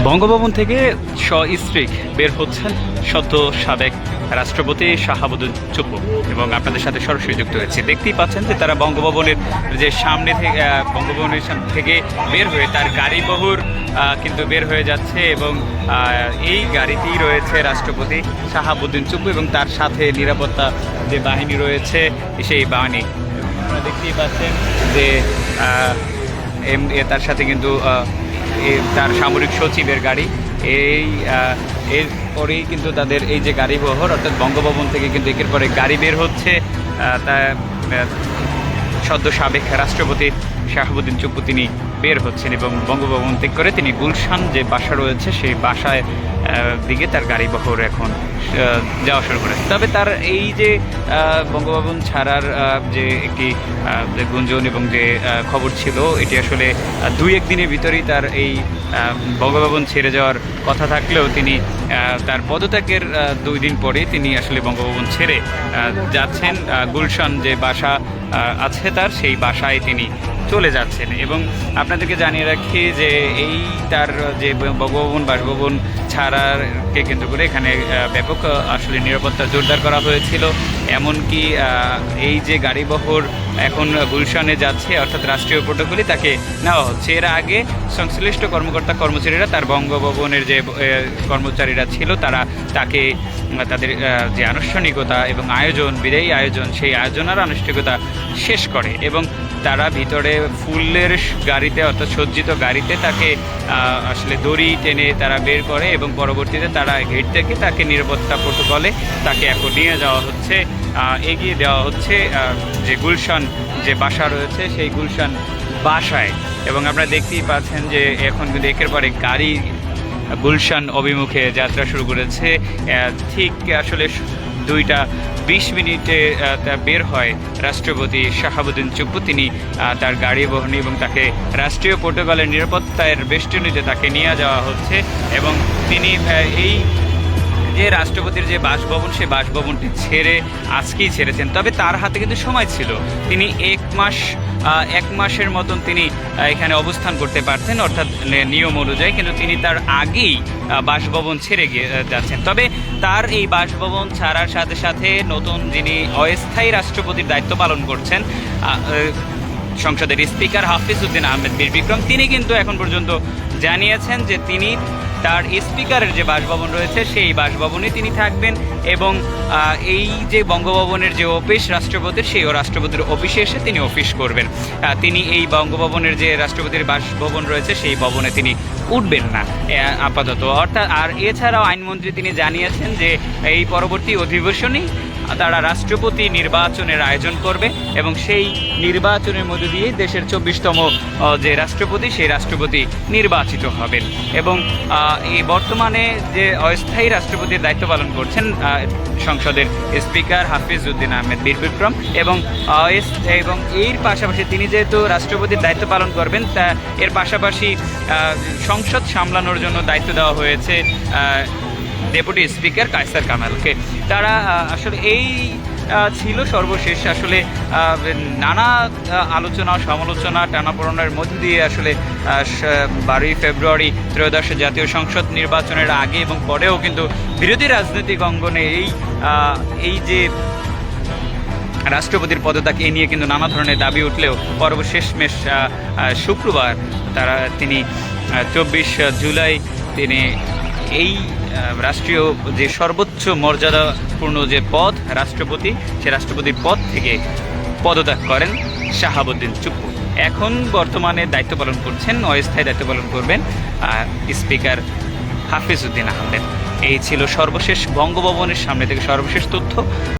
বঙ্গভবন থেকে সস্ত্রীক বের হচ্ছেন সদ্য সাবেক রাষ্ট্রপতি শাহাবুদ্দিন চুপ্পু এবং আপনাদের সাথে সরাসরি যুক্ত হয়েছে। দেখতেই পাচ্ছেন যে তারা বঙ্গভবনের যে সামনে থেকে বঙ্গভবনের সামনে থেকে বের হয়ে তার গাড়ি বহর কিন্তু বের হয়ে যাচ্ছে এবং এই গাড়িতেই রয়েছে রাষ্ট্রপতি শাহাবুদ্দিন চুপ্পু এবং তার সাথে নিরাপত্তা যে বাহিনী রয়েছে সেই বাহিনী আপনারা দেখতেই পাচ্ছেন যে তার সাথে কিন্তু তার সামরিক সচিবের গাড়ি এরপরেই কিন্তু তাদের এই যে গাড়ি বহর অর্থাৎ বঙ্গভবন থেকে কিন্তু একের পরে গাড়ি বের হচ্ছে। তা সদ্য সাবেক রাষ্ট্রপতি শাহাবুদ্দিন চুপ্পু তিনি বের হচ্ছেন এবং বঙ্গভবন ত্যাগ করে তিনি গুলশান যে বাসা রয়েছে সেই বাসায় দিকে তার গাড়ি বহর এখন যাওয়া শুরু করে। তবে তার এই যে বঙ্গভবন ছাড়ার যে একটি গুঞ্জন এবং যে খবর ছিল এটি আসলে দুই একদিনের ভিতরেই তার এই বঙ্গভবন ছেড়ে যাওয়ার কথা থাকলেও তিনি তার পদত্যাগের 2 দিন পরে তিনি আসলে বঙ্গভবন ছেড়ে যাচ্ছেন গুলশান যে বাসা আছে তার সেই বাসায় তিনি চলে যাচ্ছেন। এবং আপনাদেরকে জানিয়ে রাখি যে এই তার যে বঙ্গভবন বাসভবন ছাড়াকে কেন্দ্র করে এখানে ব্যাপক আসলে নিরাপত্তা জোরদার করা হয়েছিল। এমনকি এই যে গাড়িবহর এখন গুলশানে যাচ্ছে অর্থাৎ রাষ্ট্রীয় প্রোটোকলে তাকে নেওয়া হচ্ছে। এর আগে সংশ্লিষ্ট কর্মচারীরা তার বঙ্গভবনের যে কর্মচারীরা ছিল তারা তাকে তাদের যে আনুষ্ঠানিকতা এবং আয়োজন বিদায়ী আয়োজন সেই আয়োজনের আনুষ্ঠানিকতা শেষ করে এবং তারা ভিতরে ফুলের গাড়িতে অর্থাৎ সজ্জিত গাড়িতে তাকে আসলে দড়ি টেনে তারা বের করে এবং পরবর্তীতে তারা গেট থেকে তাকে নিরাপত্তা প্রোটোকলে তাকে এখন নিয়ে যাওয়া হচ্ছে, এগিয়ে দেওয়া হচ্ছে যে গুলশান যে বাসা রয়েছে সেই গুলশান বাসায়। এবং আপনারা দেখতেই পাচ্ছেন যে এখন কিন্তু একের পরে গাড়ি গুলশান অভিমুখে যাত্রা শুরু করেছে। ঠিক আসলে 2:20 বের হয় রাষ্ট্রপতি শাহাবুদ্দিন চুপ্পু। তিনি তার গাড়ি বহনী এবং তাকে রাষ্ট্রীয় প্রোটোকলের নিরাপত্তার বেষ্টনীতে তাকে নিয়ে যাওয়া হচ্ছে এবং তিনি এই যে রাষ্ট্রপতির যে বাসভবন সেই বাসভবনটি ছেড়ে আজকেই ছেড়েছেন। তবে তার হাতে কিন্তু সময় ছিল, তিনি 1 মাসের মতন তিনি এখানে অবস্থান করতে পারতেন অর্থাৎ নিয়ম অনুযায়ী, কিন্তু তিনি তার আগেই বাসভবন ছেড়ে যাচ্ছেন। তবে তার এই বাসভবন ছাড়ার সাথে সাথে নতুন যিনি অস্থায়ী রাষ্ট্রপতির দায়িত্ব পালন করছেন সংসদের স্পিকার হাফিজ উদ্দিন আহমেদ বীর বিক্রম, তিনি কিন্তু এখন পর্যন্ত জানিয়েছেন যে তিনি তার স্পিকারের যে বাসভবন রয়েছে সেই বাসভবনে তিনি থাকবেন এবং এই যে বঙ্গভবনের যে অফিস রাষ্ট্রপতির সেই রাষ্ট্রপতির অফিসে এসে তিনি অফিস করবেন। তিনি এই বঙ্গভবনের যে রাষ্ট্রপতির বাসভবন রয়েছে সেই ভবনে তিনি উঠবেন না আপাতত। অর্থাৎ আর এছাড়াও আইনমন্ত্রী তিনি জানিয়েছেন যে এই পরবর্তী অধিবেশনেই তারা রাষ্ট্রপতি নির্বাচনের আয়োজন করবে এবং সেই নির্বাচনের মধ্য দিয়ে দেশের 24তম যে রাষ্ট্রপতি সেই রাষ্ট্রপতি নির্বাচিত হবেন। এবং এই বর্তমানে যে অস্থায়ী রাষ্ট্রপতির দায়িত্ব পালন করছেন সংসদের স্পিকার হাফিজ উদ্দিন আহমেদ বীর বিক্রম এবং এর পাশাপাশি তিনি যেহেতু রাষ্ট্রপতির দায়িত্ব পালন করবেন তা এর পাশাপাশি সংসদ সামলানোর জন্য দায়িত্ব দেওয়া হয়েছে ডেপুটি স্পিকার কায়সার কামালকে। তারা আসলে এই ছিল সর্বশেষ আসলে নানা আলোচনা সমালোচনা টানাপোড়েনের মধ্য দিয়ে আসলে 12 ফেব্রুয়ারি ত্রয়োদশ জাতীয় সংসদ নির্বাচনের আগে এবং পরেও কিন্তু বিরোধী রাজনৈতিক অঙ্গনে এই যে রাষ্ট্রপতির পদত্যাগ এ নিয়ে কিন্তু নানা ধরনের দাবি উঠলেও শেষমেশ শুক্রবার তিনি 24 জুলাই তিনি এই রাষ্ট্রীয় যে সর্বোচ্চ মর্যাদাপূর্ণ যে পদ রাষ্ট্রপতি সে রাষ্ট্রপতির পদ থেকে পদত্যাগ করেন শাহাবুদ্দিন চুপ্পু। এখন বর্তমানে দায়িত্ব পালন করছেন, অস্থায়ী দায়িত্ব পালন করবেন স্পিকার হাফিজ উদ্দিন আহমেদ। এই ছিল সর্বশেষ বঙ্গভবনের সামনে থেকে সর্বশেষ তথ্য।